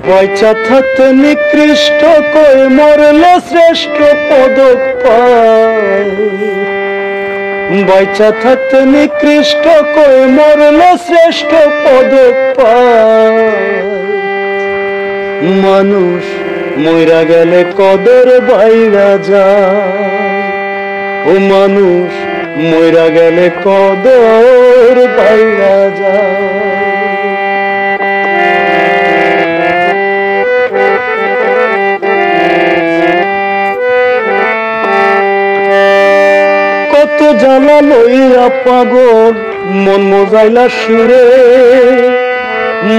পয়সা থাকতে নিকৃষ্ট কই মরলে শ্রেষ্ঠ পদক পায়। পয়সা থাকতে নিকৃষ্ট কই মরলে শ্রেষ্ঠ পদক পায়। মানুষ মইরা গেলে কদর বাইরা যায়। ও মানুষ মইরা গেলে কদর বাইরা যায়। কত জ্বালা লইয়া পাগল মন মজাইলা সুরে,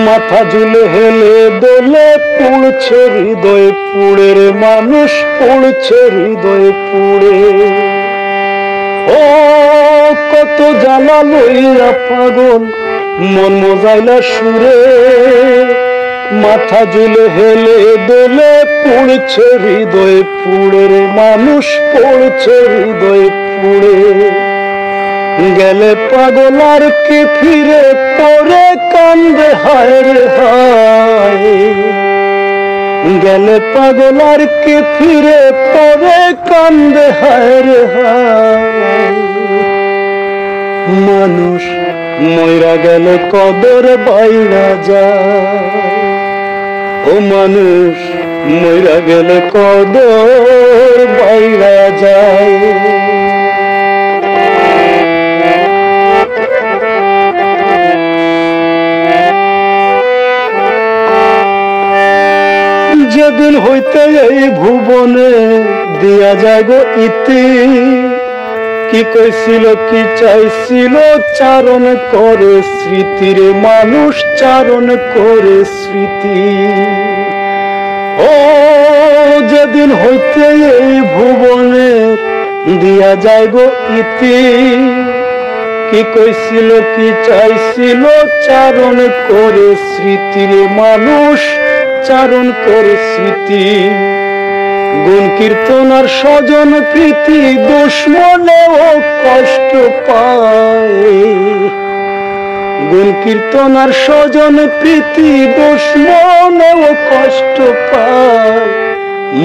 মাথা ঝুলে হেলে দোলে পুড়ছে হৃদয় পুড়ে রে মানুষ পুড়ছে হৃদয় পুড়ে। ও কত জ্বালা লইয়া পাগল মন মজাইলা সুরে, মাথা ঝুলে হেলে দোলে পুড়ছে হৃদয় পুড়ে রে মানুষ পুড়ছে হৃদয় পুড়ে। গেলে পাগল আর কি ফিরে পরে কান্দে হায় রে হায়। গেলে পাগল আর কি ফিরে পরে কান্দে হায় রে হায়। মানুষ মইরা গেলে কদর বাইরা যায়। ও মানুষ মইরা গেলে কদর বাইরা যায়। যেদিন হইতে এই ভুবনে দিয়া যায় গো ইতি, কি কইছিল কি চাইছিল চারণ করে স্মৃতিরে মানুষ চারণ করে স্মৃতি। ও যেদিন হইতে এই ভুবনে দিয়া যায় গো ইতি, কি কইছিল কি চাইছিল চারণ করে স্মৃতিরে মানুষ চারণ করে স্মৃতি। গুণ কীর্তন আর স্বজন প্রীতি দুশ্মনেও কষ্ট পায়। গুণ কীর্তন আর স্বজন প্রীতি দুশ্মনেও কষ্ট পায়।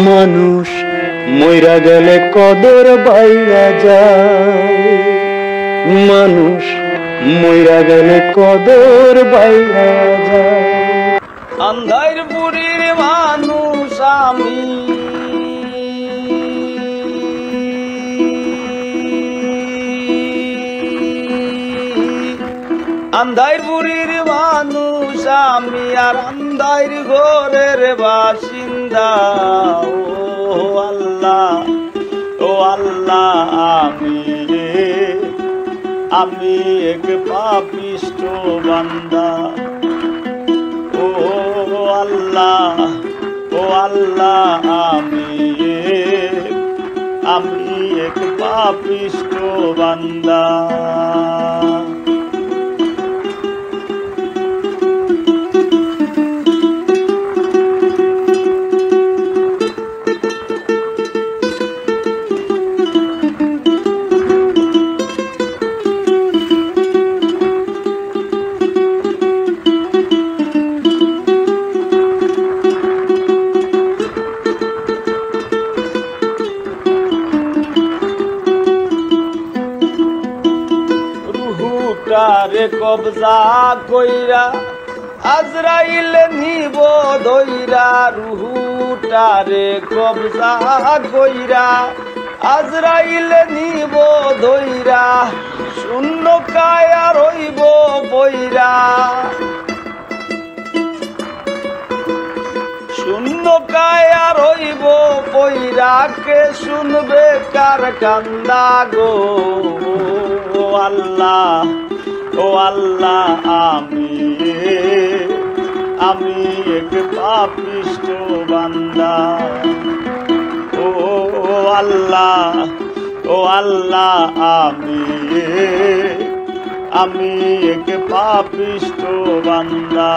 মানুষ মইরা গেলে কদর বাইরা যায়। মানুষ মইরা গেলে কদর বাইরা যায়। আন্ধারপুরের মানুষ আমি, আন্ধারপুরের মানুষ আমি আর আন্ধার ঘরের বাসিন্দা। ও আল্লাহ ও আল্লাহ আমি এক পাপিষ্ঠ বান্দা। ও আল্লাহ আমি এক পাপিষ্ঠ বান্দা। রুহুটারে কবজা কইরা আজরাইল নিব ধইরা। রুহুটারে কবজা কইরা আজরাইল নিব ধইরা। শূন্য কায়া রইব বইরা। শূন্য কায়া রইব বইরা। কে শুনবে কার কান্দা গো। ও আল্লাহ আমি এক পাপিষ্ঠ বান্দা। ও আল্লাহ আমি এক পাপিষ্ঠ বান্দা।